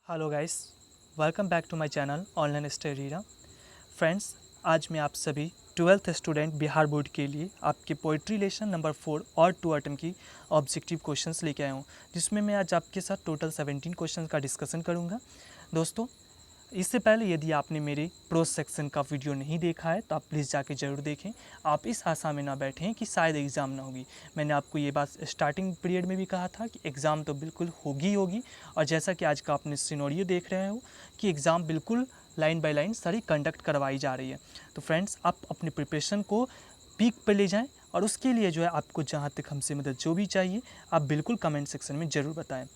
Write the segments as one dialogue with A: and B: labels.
A: Hello guys, welcome back to my channel online Studyra. Friends, आज मैं आप सभी 12th स्टूडेंट बिहार बोर्ड के लिए आपके पोइट्री लेसन नंबर 4 और 2 आइटम की ऑब्जेक्टिव क्वेश्चंस लेके आया हूँ, जिसमें मैं आज आपके साथ टोटल 17 क्वेश्चंस का डिस्कशन करूँगा। दोस्तों, इससे पहले यदि आपने मेरे प्रोस सेक्शन का वीडियो नहीं देखा है तो आप प्लीज़ जाके ज़रूर देखें। आप इस आशा में ना बैठें कि शायद एग्ज़ाम ना होगी। मैंने आपको ये बात स्टार्टिंग पीरियड में भी कहा था कि एग्ज़ाम तो बिल्कुल होगी होगी, और जैसा कि आज का आपने सिनेरियो देख रहे हो कि एग्ज़ाम बिल्कुल लाइन बाय लाइन सारी कंडक्ट करवाई जा रही है। तो फ्रेंड्स, आप अपनी प्रिपरेशन को पीक पर ले जाएँ, और उसके लिए जो है आपको जहाँ तक हमसे मदद जो भी चाहिए आप बिल्कुल कमेंट सेक्शन में ज़रूर बताएं।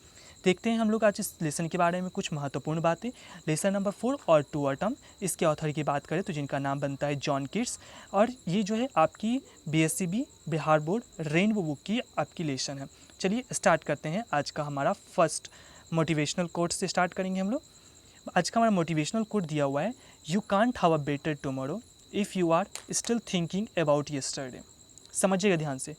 A: देखते हैं हम लोग आज इस लेसन के बारे में कुछ महत्वपूर्ण बातें। लेसन नंबर 4 और 2 आइटम, इसके ऑथर की बात करें तो जिनका नाम बनता है जॉन किट्स, और ये जो है आपकी BSCB Bihar board rainbow book की आपकी लेसन है। चलिए स्टार्ट करते हैं। आज का हमारा फर्स्ट मोटिवेशनल कोट से स्टार्ट करेंगे हम लोग। आज का हमारा मोटिवेशनल कोट दिया हुआ है, you can't have a better tomorrow if you are still thinking about yesterday. समझिएगा ध्यान से,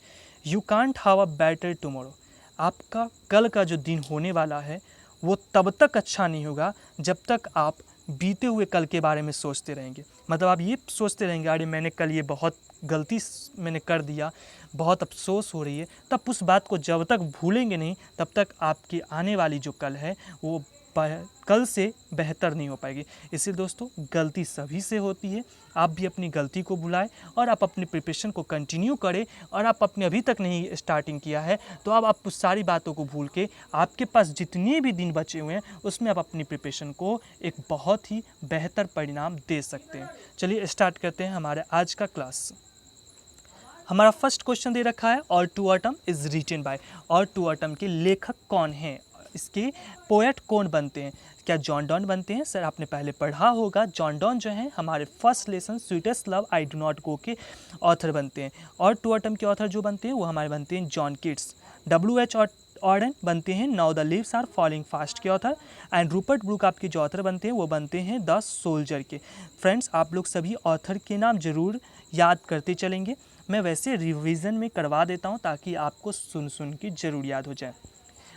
A: you can't have a better tomorrow. आपका कल का जो दिन होने वाला है वो तब तक अच्छा नहीं होगा जब तक आप बीते हुए कल के बारे में सोचते रहेंगे। मतलब आप ये सोचते रहेंगे, अरे मैंने कल ये बहुत गलती मैंने कर दिया, बहुत अफसोस हो रही है। तब उस बात को जब तक भूलेंगे नहीं तब तक आपकी आने वाली जो कल है वो कल से बेहतर नहीं हो पाएगी। इसलिए दोस्तों, गलती सभी से होती है। आप भी अपनी गलती को भुलाएं और आप अपनी प्रिपरेशन को कंटिन्यू करें। और आप अपने अभी तक नहीं स्टार्टिंग किया है तो आप उस सारी बातों को भूल के आपके पास जितने भी दिन बचे हुए हैं उसमें आप अपनी प्रिपरेशन को एक बहुत ही बेहतर परिणाम दे सकते हैं। चलिए स्टार्ट करते हैं हमारे आज का क्लास। हमारा फर्स्ट क्वेश्चन दे रखा है, और to autumn is written by. और टू ऑटम के लेखक कौन हैं, इसके पोएट कौन बनते हैं? क्या जॉन डॉन बनते हैं? सर, आपने पहले पढ़ा होगा, जॉन डॉन जो है हमारे first lesson sweetest love I do not go के ऑथर बनते हैं। और टू ऑटम के ऑथर जो बनते हैं वो हमारे बनते हैं जॉन किट्स। WH ऑर्डन बनते हैं now the leaves are falling fast के ऑथर। एंड रूपर्ट ब्रूक आपके जो ऑथर बनते हैं वो बनते हैं द सोल्जर के। फ्रेंड्स, आप लोग सभी ऑथर के नाम जरूर याद करते चलेंगे। मैं वैसे रिवीजन में करवा देता हूँ ताकि आपको सुन सुन के ज़रूर याद हो जाए।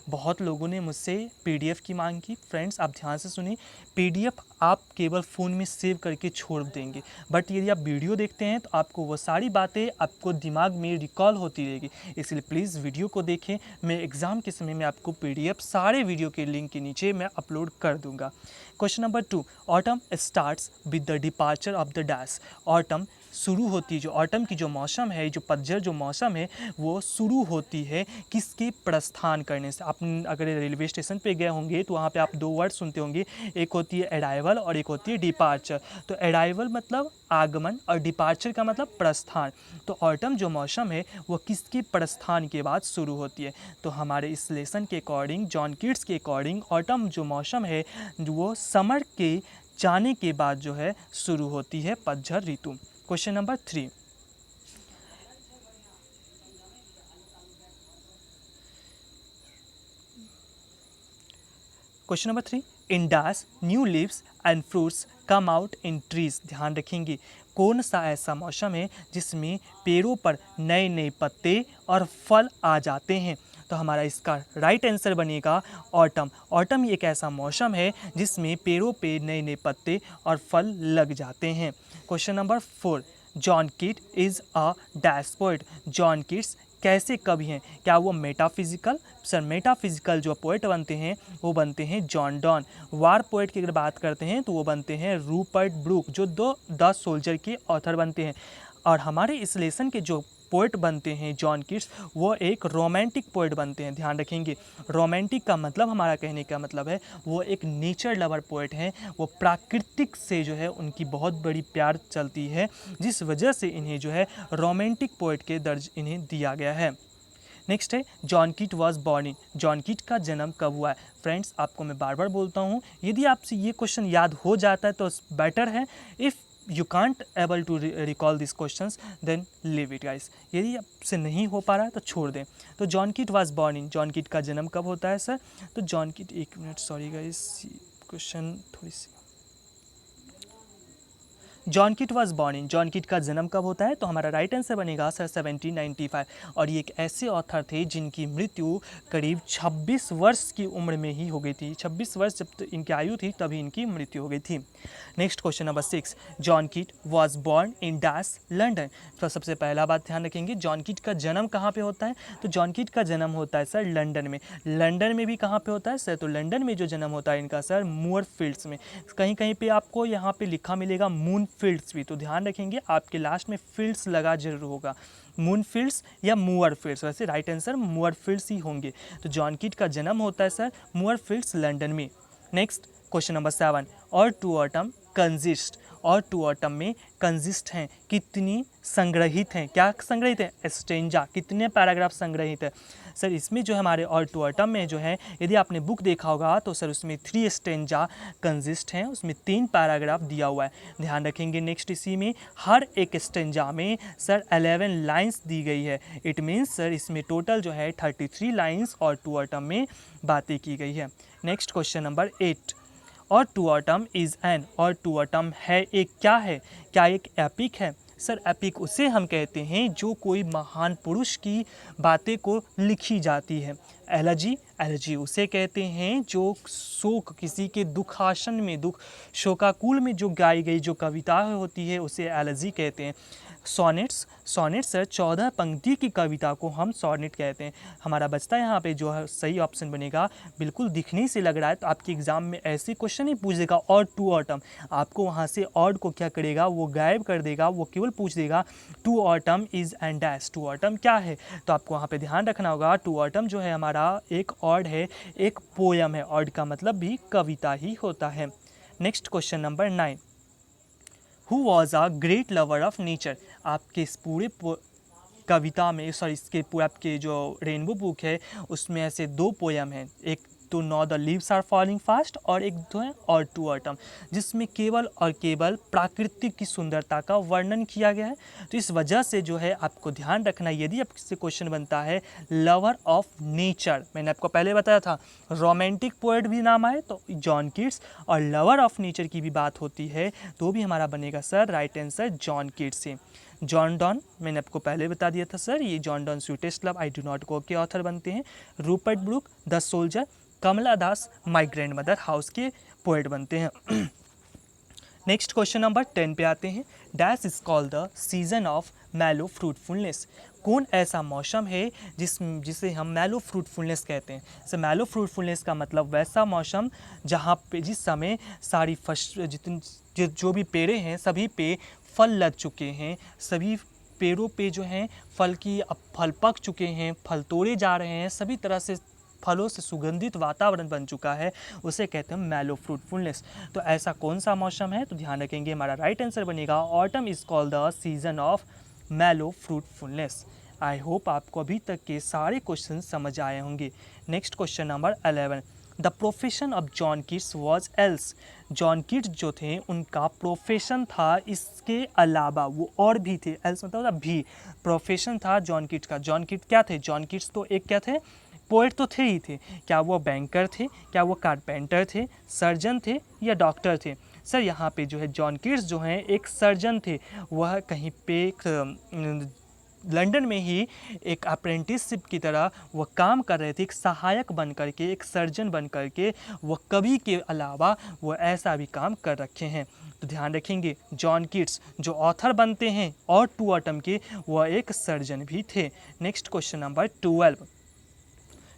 A: बहुत लोगों ने मुझसे PDF की मांग की। फ्रेंड्स, आप ध्यान से सुनिए, PDF आप केवल फ़ोन में सेव करके छोड़ देंगे, बट यदि आप वीडियो देखते हैं तो आपको वो सारी बातें आपको दिमाग में रिकॉल होती रहेगी। इसलिए प्लीज़ वीडियो को देखें। मैं एग्ज़ाम के समय में आपको PDF सारे वीडियो के लिंक के नीचे मैं अपलोड कर दूँगा। Question number 2, autumn starts with the departure of the dash. Autumn शुरू होती है, जो ऑटम की जो मौसम है, जो पतझड़ जो मौसम है वो शुरू होती है किसके प्रस्थान करने से? आप अगर रेलवे स्टेशन पे गए होंगे तो वहाँ पे आप दो वर्ड सुनते होंगे, एक होती है अराइवल और एक होती है डिपार्चर। तो अराइवल मतलब आगमन और डिपार्चर का मतलब प्रस्थान। तो ऑटम जो मौसम है वो किसके प्रस्थान के बाद शुरू होती है? तो हमारे इस लेसन के अकॉर्डिंग, जॉन किट्स के अकॉर्डिंग, ऑटम जो मौसम है वो समर के जाने के बाद जो है शुरू होती है, पतझड़ ऋतु। Question number 3, question number 3, in dash new leaves and fruits come out in trees. ध्यान रखेंगे, कौन सा ऐसा मौसम है जिसमें पेड़ों पर नए नए पत्ते और फल आ जाते हैं? तो हमारा इसका राइट आंसर बनेगा ऑटम। ऑटम एक ऐसा मौसम है जिसमें पेड़ों पे नए नए पत्ते और फल लग जाते हैं। Question number 4, John kit is a dash poet. John Keats कैसे कवि हैं? क्या वो मेटाफिजिकल? सर, मेटाफिजिकल जो पोएट बनते हैं वो बनते हैं जॉन डॉन। वार पोएट की अगर बात करते हैं तो वो बनते हैं रूपर्ट ब्रूक, जो द सोल्जर के ऑथर बनते हैं। और हमारे इस लेसन के जो पोएट बनते हैं जॉन किट्स, वो एक रोमांटिक पोएट बनते हैं। ध्यान रखेंगे, रोमांटिक का मतलब, हमारा कहने का मतलब है वो एक नेचर लवर पोएट हैं। वो प्राकृतिक से जो है उनकी बहुत बड़ी प्यार चलती है, जिस वजह से इन्हें जो है रोमांटिक पोएट के दर्ज इन्हें दिया गया है। नेक्स्ट है, John Keats was born in. John Keats का जन्म कब हुआ है? फ्रेंड्स, आपको मैं बार बार बोलता हूँ, यदि आपसे ये क्वेश्चन याद हो जाता है तो बेटर है। If you can't able to recall this questions then leave it guys. यदि आपसे नहीं हो पा रहा है तो छोड़ दें। तो John Keats was born in, John Keats का जन्म कब होता है सर? तो जॉन किट, एक मिनट, सॉरी गाइस, क्वेश्चन थोड़ी सी, John Keats was born in, John Keats का जन्म कब होता है? तो हमारा राइट आंसर बनेगा सर 1795। और ये एक ऐसे ऑथर थे जिनकी मृत्यु करीब 26 वर्ष की उम्र में ही हो गई थी। 26 वर्ष जब इनकी आयु थी तभी इनकी मृत्यु हो गई थी। Next question number 6, John Keats was born in dash London. तो सबसे पहला बात ध्यान रखेंगे, जॉन किट का जन्म कहाँ पे होता है? तो जॉन किट का जन्म होता है सर लंदन में। लंदन में भी कहाँ पे होता है सर? तो लंदन में जो जन्म होता है इनका सर मूर फील्ड्स में। कहीं कहीं पे आपको यहाँ पे लिखा मिलेगा मून फील्ड्स भी, तो ध्यान रखेंगे आपके लास्ट में फील्ड्स लगा जरूर होगा, मून फील्ड्स या मूअर फील्ड्स। वैसे राइट आंसर मूअर फील्ड्स ही होंगे। तो जॉन किट का जन्म होता है सर मूअर फील्ड्स लंदन में। नेक्स्ट क्वेश्चन नंबर 7, और टू ऑटम कंजिस्ट, और टू ऑटम में कंजिस्ट हैं, कितनी संग्रहित हैं? क्या संग्रहित है? स्टेंजा, कितने पैराग्राफ संग्रहित है सर? इसमें जो हमारे और टू ऑटम में जो है, यदि आपने बुक देखा होगा तो सर उसमें 3 स्टेंजा कंजिस्ट हैं, उसमें 3 पैराग्राफ दिया हुआ है। ध्यान रखेंगे नेक्स्ट इसी में हर एक स्टेंजा में सर 11 लाइन्स दी गई है। इट मीन्स सर इसमें टोटल जो है 33 लाइन्स और टू ऑटम में बातें की गई है। नेक्स्ट क्वेश्चन नंबर 8, और टू ऑटम इज़ एन, और टू ऑटम है एक क्या है? क्या एक एपिक है? सर एपिक उसे हम कहते हैं जो कोई महान पुरुष की बातें को लिखी जाती है। एलजी, एलजी उसे कहते हैं जो शोक, किसी के दुखासन में, दुख शोकाकुल में जो गाई गई जो कविता होती है उसे एलजी कहते हैं। सोनेट्स, सोनेट्स सर 14 पंक्ति की कविता को हम सोनेट कहते हैं। हमारा बचता है यहाँ पे जो है सही ऑप्शन बनेगा, बिल्कुल दिखने से लग रहा है तो आपके एग्जाम में ऐसे क्वेश्चन ही पूछेगा और टू ऑटम, आपको वहाँ से ऑड को क्या करेगा, वो गायब कर देगा, वो केवल पूछ देगा to autumn is and dash, to autumn क्या है? तो आपको वहाँ पे ध्यान रखना होगा टू ऑटम जो है हमारा एक ऑड है, एक पोयम है। ऑड का मतलब भी कविता ही होता है। Next question number 9, who was a great lover of nature. आपके इस पूरे कविता में, सॉरी इसके पूरे आपके जो रेनबो बुक है उसमें ऐसे 2 पोयम हैं, एक तो now the leaves are falling fast और एक तो है और टू ऑटम, जिसमें केवल और केवल प्राकृतिक की सुंदरता का वर्णन किया गया है। तो इस वजह से जो है आपको ध्यान रखना, यदि आपसे क्वेश्चन बनता है लवर ऑफ नेचर, मैंने आपको पहले बताया था रोमांटिक पोएट भी नाम आए तो जॉन कीट्स, और लवर ऑफ नेचर की भी बात होती है तो भी हमारा बनेगा sir right answer John Keats से। जॉन डॉन मैंने आपको पहले बता दिया था सर, ये John Donne sweetest love I do not go के ऑथर बनते हैं। Rupert Brooke the soldier, Kamala Das my grandmother house के पोएट बनते हैं। नेक्स्ट क्वेश्चन नंबर 10 पे आते हैं, dash is called the season of mellow fruitfulness. कौन ऐसा मौसम है जिसे हम मैलो फ्रूटफुलनेस कहते हैं? सो मैलो फ्रूटफुलनेस का मतलब वैसा मौसम जहाँ पे जिस समय सारी जितनी जो भी पेड़े हैं सभी पे फल लग चुके हैं, सभी पेड़ों पे जो हैं फल पक चुके हैं, फल तोड़े जा रहे हैं, सभी तरह से फलों से सुगंधित वातावरण बन चुका है, उसे कहते हैं मैलो फ्रूटफुलनेस। तो ऐसा कौन सा मौसम है? तो ध्यान रखेंगे हमारा राइट आंसर बनेगा autumn is called the season of mellow fruitfulness. I hope आपको अभी तक के सारे क्वेश्चन समझ आए होंगे। Next question number 11, the profession of John Keats was else. John Keats जो थे उनका प्रोफेशन था इसके अलावा, वो और भी थे, एल्स मतलब भी, प्रोफेशन था जॉन किट्स का। जॉन किट्स क्या थे? जॉन किट्स तो एक क्या थे? पोएट तो थे ही थे। क्या वो बैंकर थे, क्या वो कारपेंटर थे, सर्जन थे या डॉक्टर थे? सर यहाँ पे जो है जॉन किट्स जो हैं एक सर्जन थे। वह कहीं पे लंदन में ही एक अप्रेंटिसशिप की तरह वह काम कर रहे थे, एक सहायक बन करके, एक सर्जन बन करके। वह कवि के अलावा वह ऐसा भी काम कर रखे हैं। तो ध्यान रखेंगे जॉन किट्स जो ऑथर बनते हैं और टू ऑटम के, वह एक सर्जन भी थे। Next question number 12,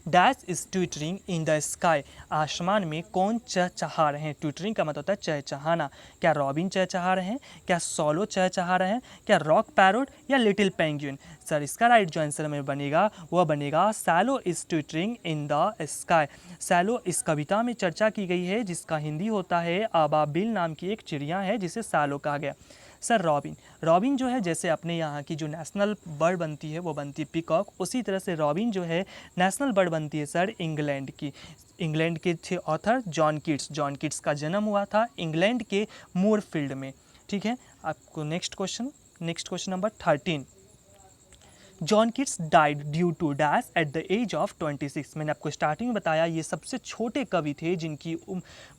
A: dash is twittering in the sky. आसमान में कौन चहचहा रहे हैं? ट्विटरिंग का मतलब होता है चहचहाना। क्या रॉबिन चहचहा रहे हैं, क्या सोलो चहचहा रहे हैं, क्या rock parrot or little penguin? Sir इसका राइट जो आंसर में बनेगा वह बनेगा swallow is twittering in the sky. Swallow इस कविता में चर्चा की गई है जिसका हिंदी होता है अबाबिल नाम की एक चिड़िया है जिसे सैलो कहा गया। सर रॉबिन, रॉबिन जो है जैसे अपने यहाँ की जो नेशनल बर्ड बनती है वो बनती है पिकॉक, उसी तरह से रॉबिन जो है नेशनल बर्ड बनती है सर इंग्लैंड की। इंग्लैंड के थे author John Keats. John Keats का जन्म हुआ था इंग्लैंड के मूरफील्ड में। ठीक है, आपको next question number 13, John Keats died due to dash at the age of 26। मैंने आपको स्टार्टिंग में बताया ये सबसे छोटे कवि थे जिनकी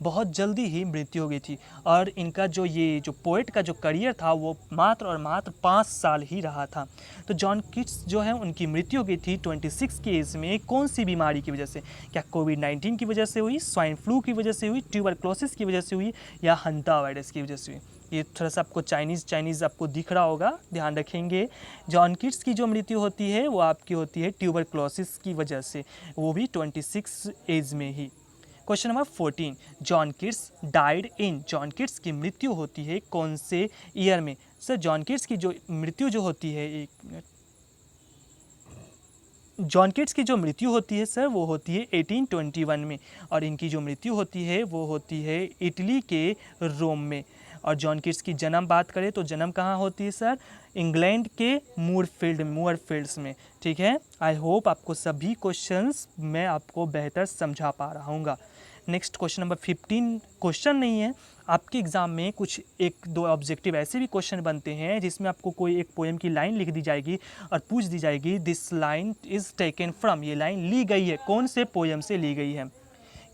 A: बहुत जल्दी ही मृत्यु हो गई थी, और इनका जो पोएट का जो करियर था वो मात्र और मात्र 5 साल ही रहा था। तो जॉन किट्स जो है उनकी मृत्यु हो गई थी 26 की एज में। कौन सी बीमारी की वजह से? क्या कोविड-19 की वजह से हुई, स्वाइन फ्लू की वजह से हुई, ट्यूबरक्लोसिस की वजह से हुई, या हंता वायरस की वजह से हुई? ये थोड़ा सा आपको चाइनीज़ आपको दिख रहा होगा, ध्यान रखेंगे। जॉन किट्स की जो मृत्यु होती है वो आपकी होती है ट्यूबरक्लोसिस की वजह से, वो भी 26 एज में ही। Question number 14, John Keats died in. John Keats की मृत्यु होती है कौन से ईयर में? सर जॉन किट्स की जो मृत्यु जो होती है, एक मिनट, जॉन किट्स की जो मृत्यु होती है सर वो होती है 1821 में, और इनकी जो मृत्यु होती है वो होती है इटली के रोम में। और जॉन किट्स की जन्म बात करें तो जन्म कहाँ होती है सर? इंग्लैंड के मूरफील्ड्स में। ठीक है, आई होप आपको सभी क्वेश्चंस मैं आपको बेहतर समझा पा रहा हूँ। नेक्स्ट क्वेश्चन नंबर 15 क्वेश्चन नहीं है, आपके एग्ज़ाम में कुछ 1-2 ऑब्जेक्टिव ऐसे भी क्वेश्चन बनते हैं जिसमें आपको कोई एक पोएम की लाइन लिख दी जाएगी और पूछ दी जाएगी this line is taken from. ये लाइन ली गई है कौन से पोएम से ली गई है?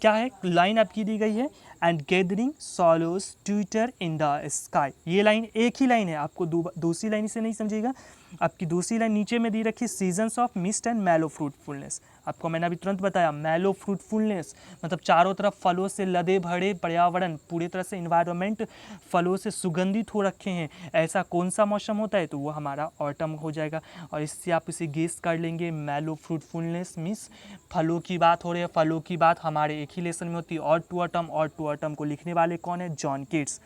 A: क्या है लाइन आपकी दी गई है? And gathering swallows twitter in the sky. ये लाइन एक ही लाइन है, आपको दूसरी लाइन से नहीं समझिएगा। आपकी दूसरी लाइन नीचे में दी रखी seasons of mist and mellow fruitfulness. आपको मैंने अभी तुरंत बताया मैलो फ्रूटफुलनेस मतलब चारों तरफ फलों से लदे भरे पर्यावरण, पूरी तरह से इन्वायरमेंट फलों से सुगंधित हो रखे हैं। ऐसा कौन सा मौसम होता है? तो वो हमारा ऑटम हो जाएगा। और इससे आप इसे गेस कर लेंगे, मैलो फ्रूटफुलनेस मीन्स फलों की बात हो रही है। फलों की बात हमारे एक ही लेसन में होती है, और टू ऑटम को लिखने वाले कौन है? John Keats.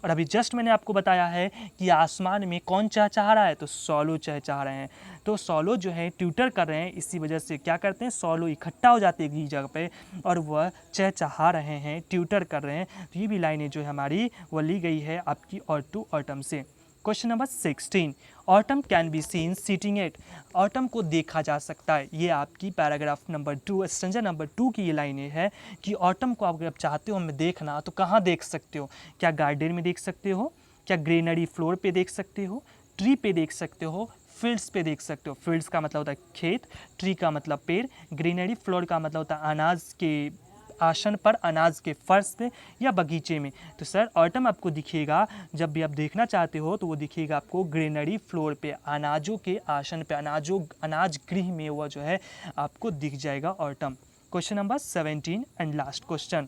A: और अभी जस्ट मैंने आपको बताया है कि आसमान में कौन चहचहा रहा है? तो सॉलो चहचहा रहे हैं। तो सॉलो जो है ट्यूटर कर रहे हैं, इसी वजह से क्या करते हैं, सॉलो इकट्ठा हो जाते हैं एक जगह पे और वह चहचहा रहे हैं, ट्यूटर कर रहे हैं। तो ये भी लाइनें जो है हमारी वो ली गई है आपकी और टू ऑटम से। Question number 16, autumn can be seen sitting at. Autumn को देखा जा सकता है, ये आपकी पैराग्राफ नंबर 2 स्टैंजा नंबर 2 की ये लाइनें है कि ऑटम को अगर आप चाहते हो हमें देखना तो कहाँ देख सकते हो? क्या गार्डन में देख सकते हो? क्या ग्रीनरी फ्लोर पे देख सकते हो? ट्री पे देख सकते हो? फील्ड्स पे देख सकते हो। फील्ड्स का मतलब होता है खेत, ट्री का मतलब पेड़, ग्रीनरी फ्लोर का मतलब होता है अनाज के आसन पर, अनाज के फर्श पे या बगीचे में। तो सर ऑटम आपको दिखेगा, जब भी आप देखना चाहते हो तो वो दिखेगा आपको ग्रीनरी फ्लोर पे, अनाजों के आसन पे, अनाज गृह में वो जो है आपको दिख जाएगा autumn. Question number 17 and last question,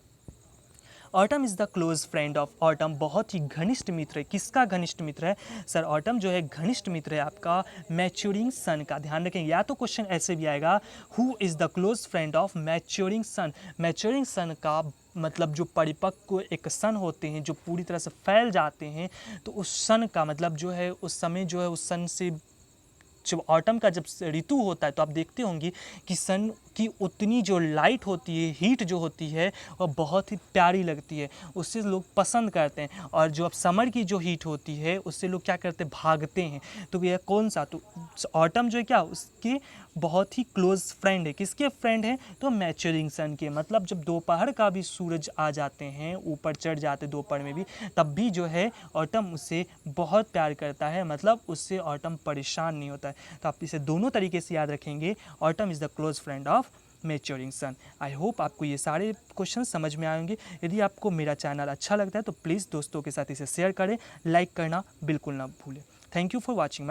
A: autumn is the close friend of. Autumn बहुत ही घनिष्ठ मित्र है। किसका घनिष्ठ मित्र है? सर ऑटम जो है घनिष्ठ मित्र है आपका मैच्योरिंग सन का। ध्यान रखें, या तो क्वेश्चन ऐसे भी आएगा who is the close friend of maturing sun. Maturing sun का मतलब जो परिपक्व एक सन होते हैं जो पूरी तरह से फैल जाते हैं, तो उस सन का मतलब जो है उस समय जो है उस सन से जब ऑटम का जब ऋतु होता है तो आप देखते होंगे कि सन की उतनी जो लाइट होती है, हीट जो होती है वह बहुत ही प्यारी लगती है, उससे लोग पसंद करते हैं। और जो अब समर की जो हीट होती है उससे लोग क्या करते हैं, भागते हैं। तो यह कौन सा? तो ऑटम जो है क्या उसके बहुत ही क्लोज फ्रेंड है। किसके फ्रेंड है? तो मैच्योरिंग सन के। मतलब जब दोपहर का भी सूरज आ जाते हैं, ऊपर चढ़ जाते दोपहर में भी, तब भी जो है ऑटम उससे बहुत प्यार करता है, मतलब उससे ऑटम परेशान नहीं होता है। तो आप इसे दोनों तरीके से याद रखेंगे, autumn is the close friend of maturing sun. I hope आपको ये सारे क्वेश्चन समझ में आएंगे। यदि आपको मेरा चैनल अच्छा लगता है तो प्लीज़ दोस्तों के साथ इसे शेयर करें, लाइक करना बिल्कुल ना भूलें। Thank you for watching my